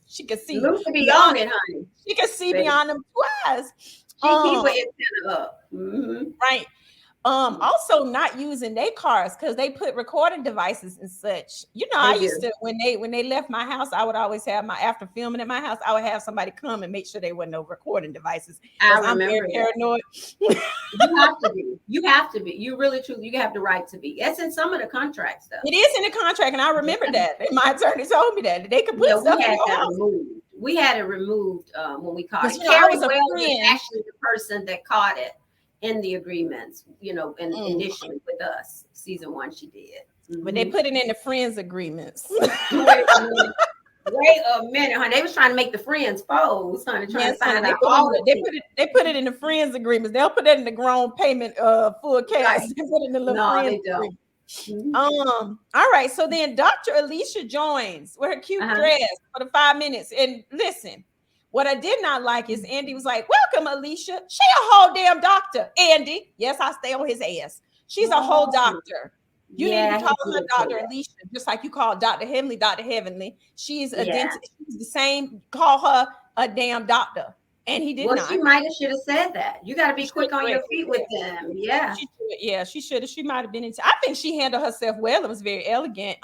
She can see beyond it, honey. She can see beyond them twice. She keep her antenna up. Mm-hmm. Right. Also not using their cars because they put recording devices and such. I used to, when they left my house, I would always have after filming at my house, I would have somebody come and make sure there wasn't no recording devices. I'm very paranoid. You have to be. You really truly, you have the right to be. That's in some of the contracts stuff. It is in the contract, and I remember that. And my attorney told me that they could put stuff in your house. We had it removed when we caught it. Carrie Wells was actually the person that caught it in the agreements, and initially with us. Season 1, she did. Mm-hmm. But they put it in the friends agreements. Wait a minute, honey. They was trying to make the friends foes, honey. Trying to find out they put it in the friends agreements. They'll put it in the grown payment full cash. Right. They put it in the little friends agreement. Mm-hmm. All right. So then Dr. Alicia joins with her cute dress for the 5 minutes. And listen, what I did not like is Andy was like, welcome, Alicia. She a whole damn doctor. Andy. Yes, I stay on his ass. She's a whole doctor. You need to call her Dr. Alicia, just like you call Dr. Heavenly Dr. Heavenly. She's a dentist. She's the same. Call her a damn doctor. And he did not. She might have should have said that. You got to be quick on your feet with them. Yeah. She should have. She might have been into. I think she handled herself well. It was very elegant.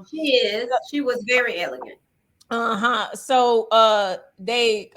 She is. She was very elegant. So they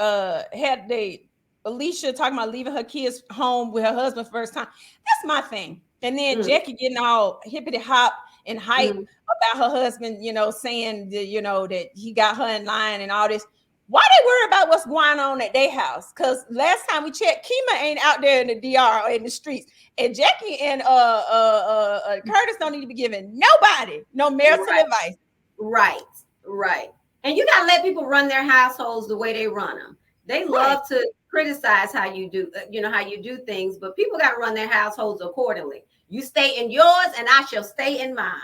Alicia talking about leaving her kids home with her husband first time. That's my thing. And then Jackie getting all hippity hop and hype about her husband, saying that, that he got her in line and all this. Why they worry about what what's going on at their house. Because last time we checked, Kima ain't out there in the DR or in the streets. And Jackie and Curtis don't need to be giving nobody no marital advice. Right. And you gotta let people run their households the way they run them. They love to criticize how you do, how you do things, but people got to run their households accordingly. You stay in yours, and I shall stay in mine.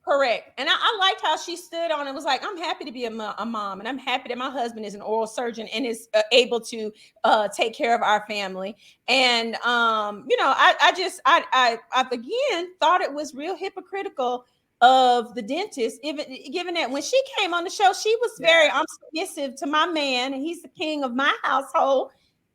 Correct. And I liked how she stood on it. Was like, I'm happy to be a mom, and I'm happy that my husband is an oral surgeon and is able to take care of our family. And I again thought it was real hypocritical of the dentist, even given that when she came on the show, she was very submissive to my man, and he's the king of my household.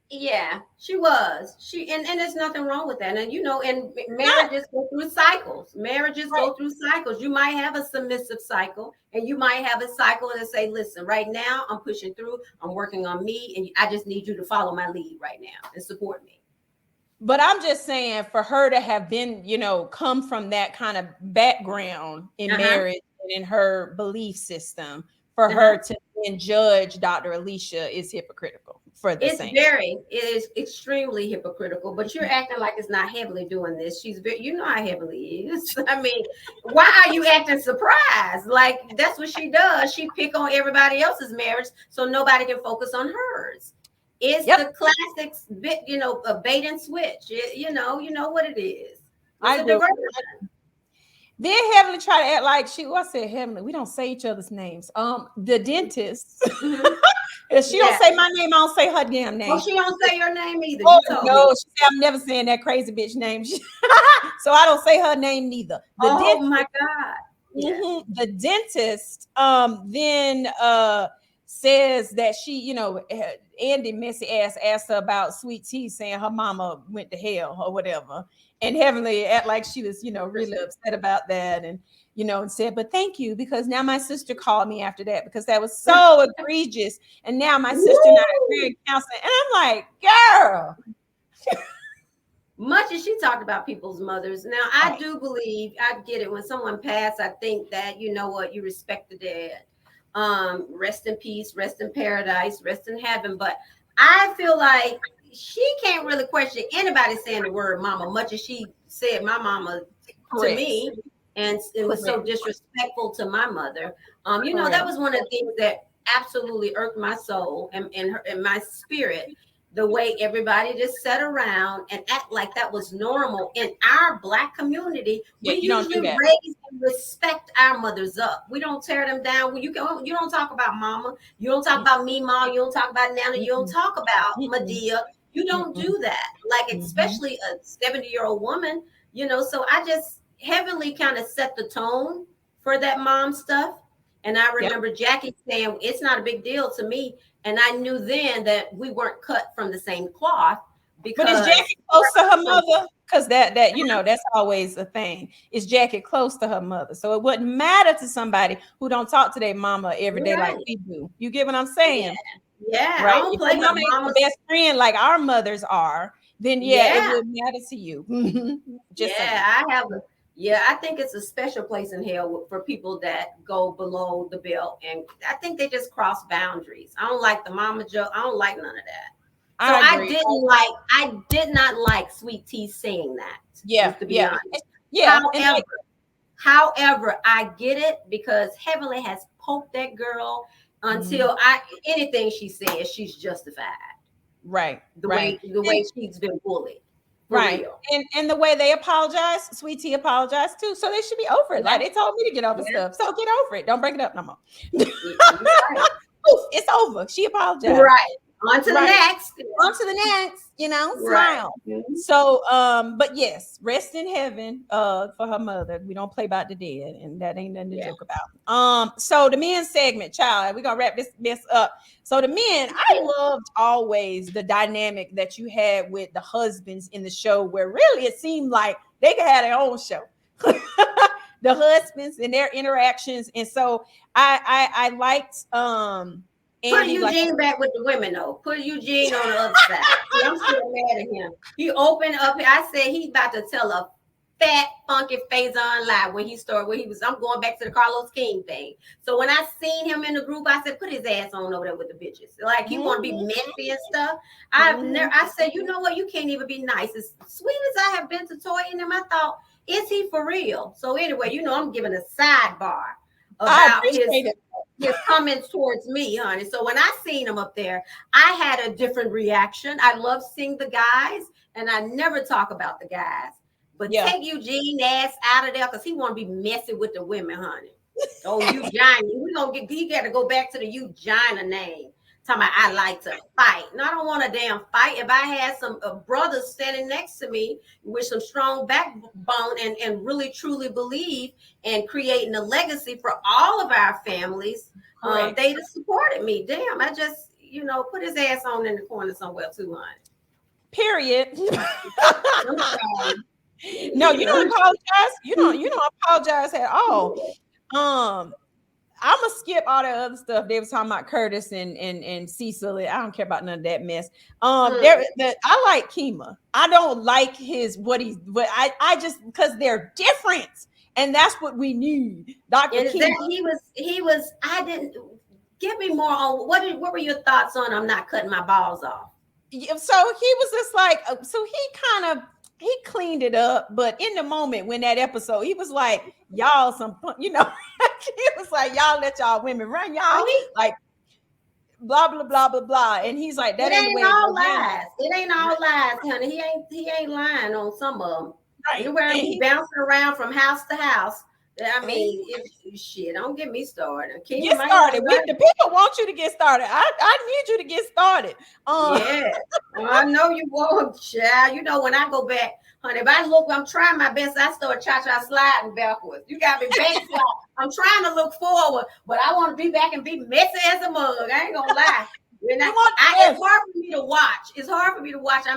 Yeah, she was. And there's nothing wrong with that. And and marriages go through cycles. Go through cycles. You might have a submissive cycle, and you might have a cycle and say, listen, right now I'm pushing through, I'm working on me, and I just need you to follow my lead right now and support me. But I'm just saying, for her to have been, come from that kind of background in marriage and in her belief system, for her to then judge Dr. Alicia is hypocritical. It is extremely hypocritical, but you're acting like it's not Heavenly doing this. She's very, how Heavenly is. I mean, why are you acting surprised? Like, that's what she does. She pick on everybody else's marriage so nobody can focus on hers. It's the classics bit, a bait and switch. You know what it is. I agree. Then Heavenly try to act like I said Heavenly. We don't say each other's names. The dentist. If she don't say my name, I don't say her damn name. Oh, she don't say your name either. Oh, no, she said I'm never saying that crazy bitch name. So I don't say her name neither. My God. The dentist then says that she, Andy messy ass asked her about Sweet Tea, saying her mama went to hell or whatever. And Heavenly act like she was, really upset about that. And, and said, but thank you, because now my sister called me after that because that was so egregious. And now my sister and I are very counseling. And I'm like, girl. Much as she talked about people's mothers. Now, I do believe, I get it. When someone passed, I think that, you respect the dead. Rest in peace, rest in paradise, rest in heaven. But I feel like she can't really question anybody saying the word mama, much as she said my mama to me, and it was so disrespectful to my mother. That was one of the things that absolutely irked my soul and my spirit. The way everybody just sat around and act like that was normal in our Black community. We usually raise and respect our mothers up. We don't tear them down. You don't talk about mama. You don't talk about me, mom. You don't talk about Nana. You don't talk about Medea. You don't do that. Like, especially a 70-year-old woman, so I just Heavenly kind of set the tone for that mom stuff. And I remember Jackie saying, it's not a big deal to me. And I knew then that we weren't cut from the same cloth. But is Jackie close to her mother? Because that's always a thing. Is Jackie close to her mother? So it wouldn't matter to somebody who don't talk to their mama every day like we do. You get what I'm saying? Yeah. Right. I don't play my mama's best friend like our mothers are. Then it would matter to you. I think it's a special place in hell for people that go below the belt, and I think they just cross boundaries. I don't like the mama joke. I don't like none of that. So I did not like Sweet Tea saying that. Yeah, to be honest. Yeah. However, I get it because Heavenly has poked that girl until anything she says, she's justified. Right. The way she's been bullied. Right. And the way they apologize, Sweet Tea apologized too. So they should be over it. Like, they told me to get over stuff. So get over it. Don't bring it up no more. It's over. She apologized. Right. On to the next. Smile. So, but yes, rest in heaven for her mother. We don't play about the dead, and that ain't nothing to joke about. So the men's segment, child, we're gonna wrap this mess up. So the men, I loved always the dynamic that you had with the husbands in the show, where really it seemed like they could have their own show. The husbands and their interactions, and so I liked Put Eugene back with the women, though. Put Eugene on the other side. See, I'm still mad at him. He opened up. I said he's about to tell a fat, funky Faison live when he started, I'm going back to the Carlos King thing. So when I seen him in the group, I said, put his ass on over there with the bitches. Like, he want to be messy and stuff. I said, you know what? You can't even be nice. As sweet as I have been to toying him, I thought, is he for real? So anyway, I'm giving a sidebar about his comments towards me, honey. So when I seen him up there, I had a different reaction. I love seeing the guys, and I never talk about the guys. But take Eugene ass out of there because he want to be messing with the women, honey. Oh, Eugene. He got to go back to the Eugene name. Talking about I like to fight. And I don't want a damn fight. If I had some brothers standing next to me with some strong backbone and really truly believe in creating a legacy for all of our families, they'd have supported me. Damn, I just, put his ass on in the corner somewhere too, honey. Period. No, you don't apologize. You don't apologize at all. I'm gonna skip all that other stuff. They were talking about Curtis and Cecil. I don't care about none of that mess. I like Kima. I don't like I just because they're different, and that's what we need. Dr. Kima. He was. I didn't give me more on what were your thoughts on? I'm not cutting my balls off. So he was just like, he cleaned it up, but in the moment when that episode, he was like, y'all he was like, y'all let y'all women run y'all, like blah blah blah blah blah, and he's like, that ain't all lies. It ain't all lies, honey. He ain't lying on some of them. Right. You're wearing he bouncing around from house to house. I mean, shit, don't get me started. Get started. The people want you to get started. I need you to get started. Yeah, I know you won't, child. When I go back, honey, if I'm trying my best. I start cha-cha sliding backwards. You got me back. I'm trying to look forward, but I want to be back and be messy as a mug. I ain't gonna lie. It's hard for me to watch.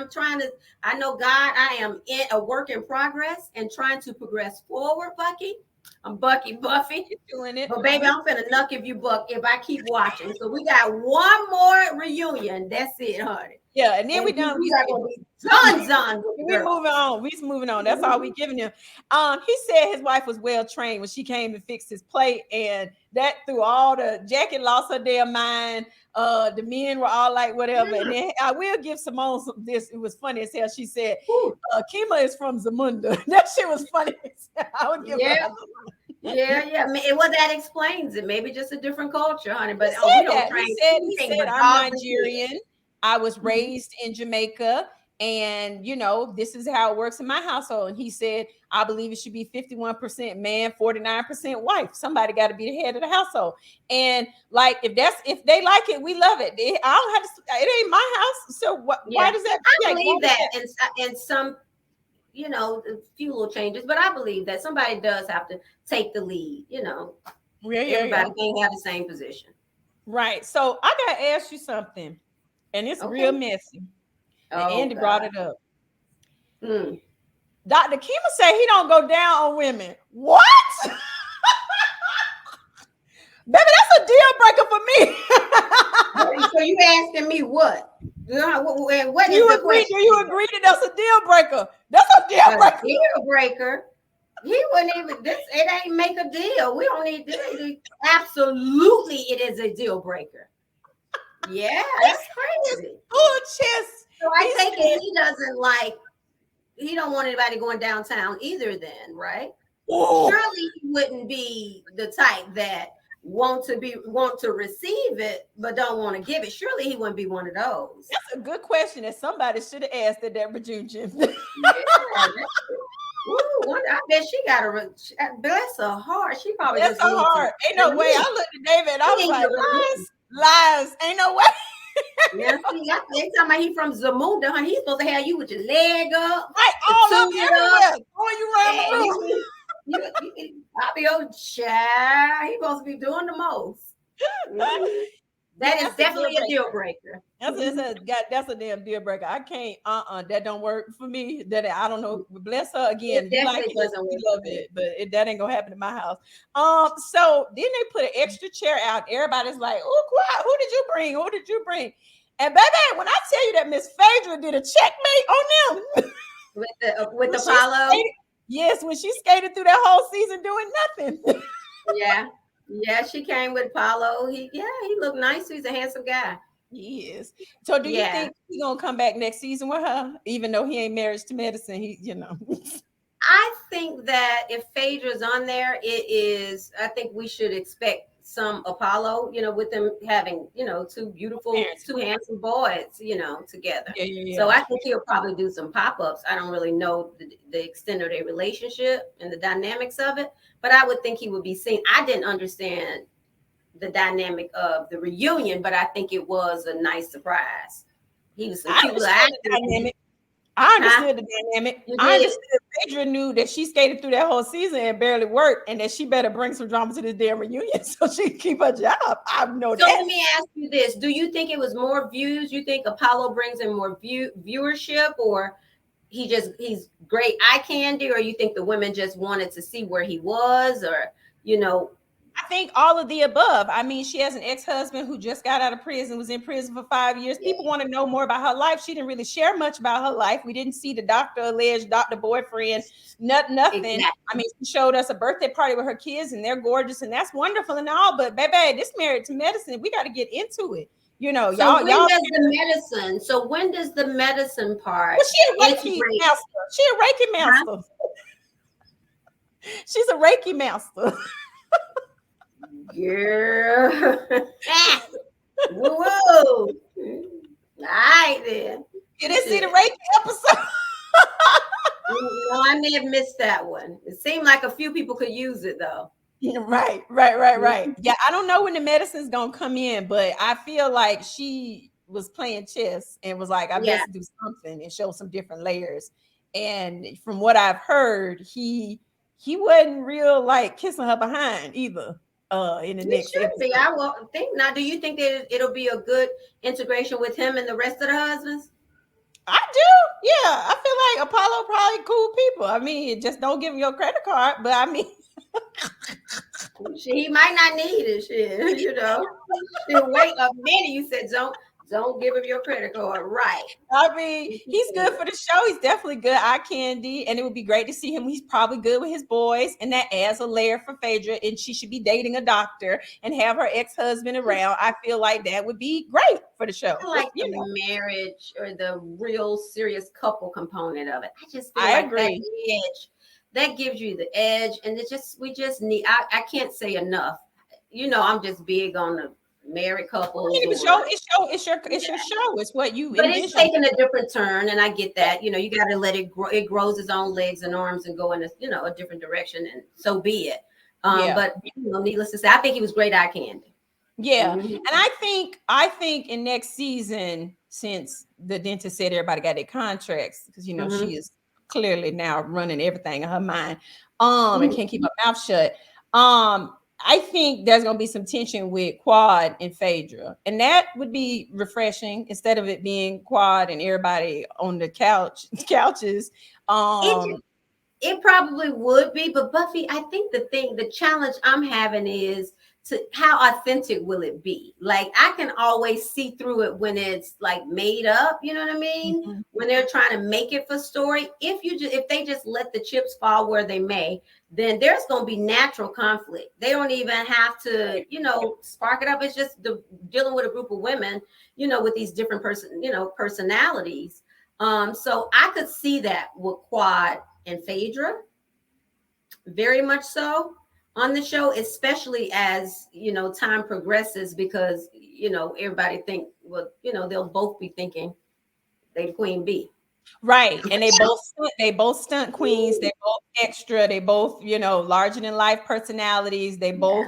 I know God, I am in a work in progress and trying to progress forward, Bucky. I'm Bucky Buffie. Doing it. But baby, I'm finna nuck if you buck if I keep watching. So we got one more reunion. That's it, honey. Yeah, and then we done. We're moving on. We're moving on. That's all we giving him. He said his wife was well trained when she came and fixed his plate, and that through all the Jackie lost her damn mind. The men were all like whatever. And then I will give Simone this. It was funny as hell. She said, Kima is from Zamunda. That shit was funny. I would give her. Yeah. Well, that explains it. Maybe just a different culture, honey. But he said I'm Nigerian. I was raised in Jamaica, and this is how it works in my household. And he said, I believe it should be 51% man, 49% wife. Somebody got to be the head of the household. And like, if they like it, we love it. I don't have to. It ain't my house. So why does that? I believe that in some, a few little changes, but I believe that somebody does have to take the lead. Everybody can't have the same position. Right. So I got to ask you something. And it's real messy. And Andy brought it up. Dr. Kima said he don't go down on women. What? Baby, that's a deal breaker for me. So you asking me what? What you agree? Do you agree that that's a deal breaker? That's a deal breaker. Deal breaker. He wouldn't even. It ain't make a deal. We don't need this. Absolutely, it is a deal breaker. Yeah, that's crazy. So I think he don't want anybody going downtown either then, right? Surely he wouldn't be the type that want to receive it but don't want to give it. Surely he wouldn't be one of those. That's a good question that somebody should have asked at that reunion. I bet she got a bless her heart. She probably bless her heart. Ain't no way. I looked at David and I was like, lies. Ain't no way. Yeah, see, they talking about he from Zamunda, honey. He's supposed to have you with your leg up, right? All up everywhere. Throwing you around the room. I'll be old child. He's supposed to be doing the most. That is definitely a deal breaker. That's a damn deal breaker. I can't. That don't work for me. That I don't know. Bless her again. It definitely doesn't work. Love it, but that ain't gonna happen in my house. So then they put an extra chair out. Everybody's like, "Oh, quiet. Who did you bring? Who did you bring?" And baby, when I tell you that Miss Phaedra did a checkmate on them with the Apollo. Yes, when she skated through that whole season doing nothing. Yeah, she came with Apollo. He looked nice. He's a handsome guy. He is. So do you think he's gonna come back next season with her, even though he ain't married to medicine? I think that if Phaedra's on there, I think we should expect some Apollo, with them having, two handsome boys, together. Yeah. So I think he'll probably do some pop-ups. I don't really know the extent of their relationship and the dynamics of it, but I would think he would be seen. I didn't understand the dynamic of the reunion, but I think it was a nice surprise. He was some cute little actor. I understood the dynamic. I understood Phaedra knew that she skated through that whole season and barely worked, and that she better bring some drama to this damn reunion so she can keep her job. I know that. So let me ask you this: do you think it was more views? You think Apollo brings in more viewership, or he's great eye candy, or you think the women just wanted to see where he was, or I think all of the above. I mean, she has an ex-husband who just got out of prison, was in prison for 5 years. Yeah. People want to know more about her life. She didn't really share much about her life. We didn't see the alleged doctor boyfriend, nothing. Exactly. I mean, she showed us a birthday party with her kids, and they're gorgeous, and that's wonderful and all. But baby, this Married to Medicine, we got to get into it. So when does the medicine part? Well, she a Reiki master. Huh? She's a Reiki master. Girl. Whoa. All right then. You didn't see the Reiki episode? No, I may have missed that one. It seemed like a few people could use it though. Right. Yeah, I don't know when the medicine's gonna come in, but I feel like she was playing chess and was like, I best do something and show some different layers. And from what I've heard, he wasn't real like kissing her behind either. In the next episode. I will think now. Do you think that it'll be a good integration with him and the rest of the husbands? I do. Yeah, I feel like Apollo probably cool people. I mean, just don't give him your credit card. But I mean, he might not need it. Shit, She'll wait a minute. You said don't give him your credit card, right? I mean, he's good for the show. He's definitely good eye candy, and it would be great to see him. He's probably good with his boys, and that adds a layer for Phaedra. And she should be dating a doctor and have her ex-husband around. I feel like that would be great for the show. I like the marriage or the real serious couple component of it. I just feel like agree. That edge that gives you the edge, and we just need. I can't say enough. I'm just big on the married couples. It's your show. It's what you. But envision. It's taking a different turn, and I get that. You got to let it grow. It grows its own legs and arms and go in a different direction, and so be it. But needless to say, I think he was great eye candy. Yeah, and I think in next season, since the dentist said everybody got their contracts, because she is clearly now running everything in her mind, and can't keep her mouth shut. I think there's going to be some tension with Quad and Phaedra, and that would be refreshing instead of it being Quad and everybody on the couches. It probably would be, but Buffy, I think the challenge I'm having is how authentic will it be? Like, I can always see through it when it's like made up, you know what I mean? Mm-hmm. When they're trying to make it for story. If they just let the chips fall where they may, then there's going to be natural conflict. They don't even have to, spark it up. It's just dealing with a group of women, with these different personalities. So I could see that with Quad and Phaedra, very much so on the show, especially as time progresses, because everybody think, they'll both be thinking they the queen bee. Right. And they both stunt queens, they both extra, they both, larger than life personalities, they both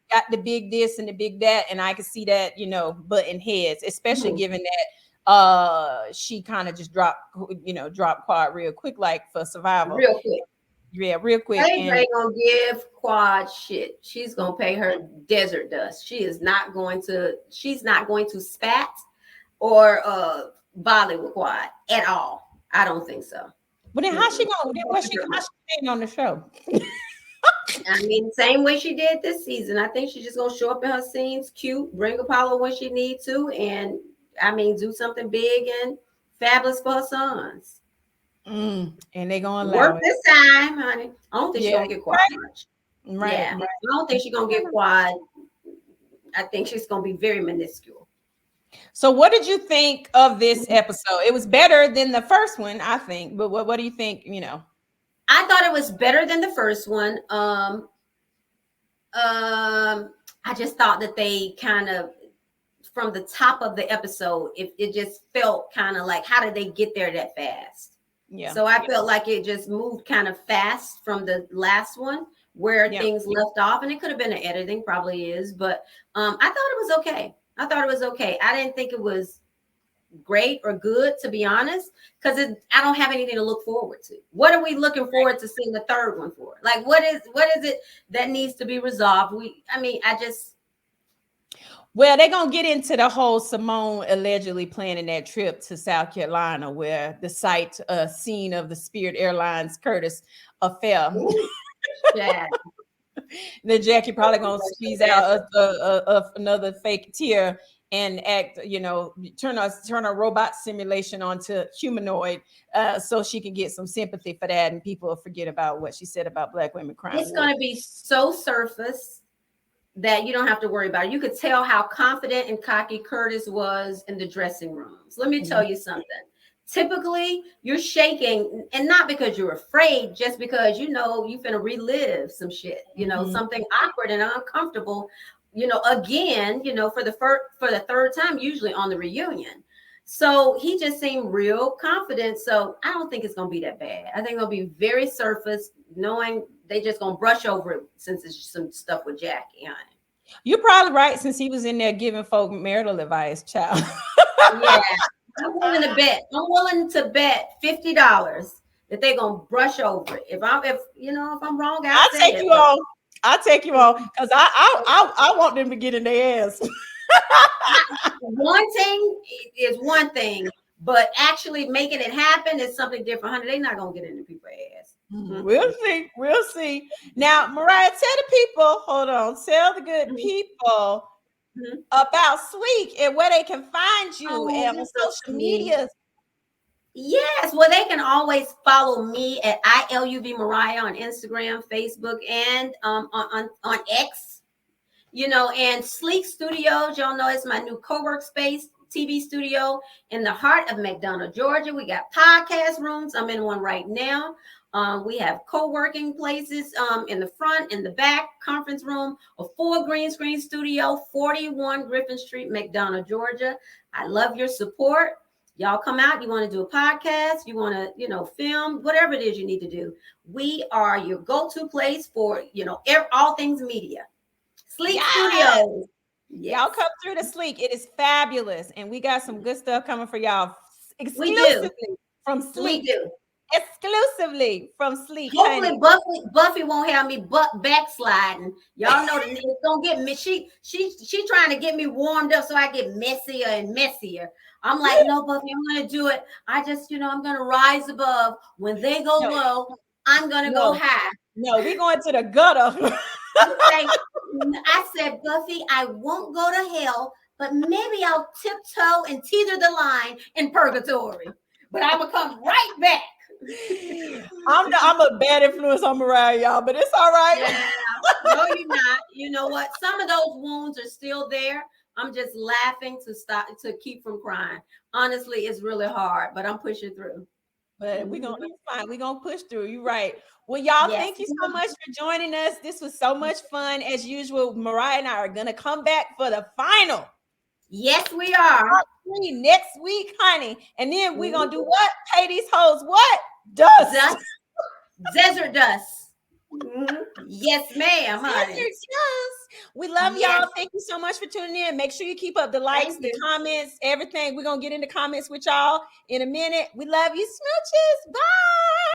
got the big this and the big that, and I can see that, butting heads, especially given that she kind of just dropped Quad real quick, like for Survival. Real quick. Yeah, real quick. Phaedra ain't gonna give Quad shit. She's gonna pay her desert dust. She's not going to spat or volley with Quad at all. I don't think so. But then how's she staying on the show? I mean, same way she did this season. I think she's just gonna show up in her scenes, cute, bring Apollo when she needs to, and do something big and fabulous for her sons. And they're gonna work this time, honey. I don't think she's gonna get quad much. Right. Yeah, I don't think she's gonna get quad. I think she's gonna be very minuscule. So what did you think of this episode? It was better than the first one, I think. But what do you think, you know? I thought it was better than the first one. I just thought that they kind of, from the top of the episode, it just felt kind of like, how did they get there that fast? Yeah. So I felt like it just moved kind of fast from the last one where things left off, and it could have been an editing, probably is, but I thought it was okay. I thought it was okay. I didn't think it was great or good, to be honest, because I don't have anything to look forward to. What are we looking forward to seeing the third one for? Like, what is it that needs to be resolved? Well, they're gonna get into the whole Simone allegedly planning that trip to South Carolina, where the scene of the Spirit Airlines Curtis affair. Yeah. Then Jackie probably gonna squeeze out another fake tear and act, you know, turn a robot simulation onto humanoid, so she can get some sympathy for that, and people will forget about what she said about Black women crying. It's gonna be so surface that you don't have to worry about it. You could tell how confident and cocky Curtis was in the dressing rooms. Let me tell you something. Typically, you're shaking, and not because you're afraid, just because you know you're gonna relive some shit, you know, something awkward and uncomfortable, you know, again, you know, for the third time, usually on the reunion. So he just seemed real confident. So I don't think it's gonna be that bad. I think it'll be very surface, knowing they just gonna brush over it since it's some stuff with Jackie on it. You're probably right, since he was in there giving folk marital advice, child. Yeah. I'm willing to bet $50 that they're gonna brush over it. If I'm wrong, I'll take you on. I'll take you on, because I want them to get in their ass. Wanting is one thing, but actually making it happen is something different. Honey, they're not gonna get into people's ass. We'll see. Now, Mariah, tell the people, tell the good people about Sleek and where they can find you and on social media. Yes, well, they can always follow me at ILUV Mariah on Instagram, Facebook, and on X. You know, and Sleek Studios, y'all know, it's my new co-work space, TV studio in the heart of McDonough, Georgia. We got podcast rooms. I'm in one right now. We have co-working places in the front, in the back, conference room, a full green screen studio, 41 Griffin Street, McDonough, Georgia. I love your support. Y'all come out. You want to do a podcast? You want to, you know, film, whatever it is you need to do. We are your go-to place for, you know, all things media. Sleek Studios. Yes. Y'all come through the Sleek. It is fabulous. And we got some good stuff coming for y'all exclusively from Sleek. We do. Exclusively from Sleek. Hopefully Buffy won't have me backsliding. Y'all know it's gonna get me. She trying to get me warmed up so I get messier and messier. I'm like, no, Buffy, I'm gonna do it. I just, you know, I'm gonna rise above. When they go low, I'm gonna go high. No, we're going to the gutter. I said, Buffy, I won't go to hell, but maybe I'll tiptoe and teeter the line in purgatory. But I'm gonna come right back. I'm a bad influence on Mariah, y'all, but it's all right. Yeah. No, you're not. You know what? Some of those wounds are still there. I'm just laughing to keep from crying. Honestly, it's really hard, but I'm pushing through. But we're gonna push through. You're right. Well, y'all, thank you so much for joining us. This was so much fun. As usual, Mariah and I are gonna come back for the final. Yes, we are. Next week, honey. And then we're gonna do what? Pay these hoes what? Dust. Desert dust. Yes, ma'am, honey. Desert dust. We love y'all. Thank you so much for tuning in. Make sure you keep up the likes, the comments, everything. We're gonna get into comments with y'all in a minute. We love you. Smooches. Bye.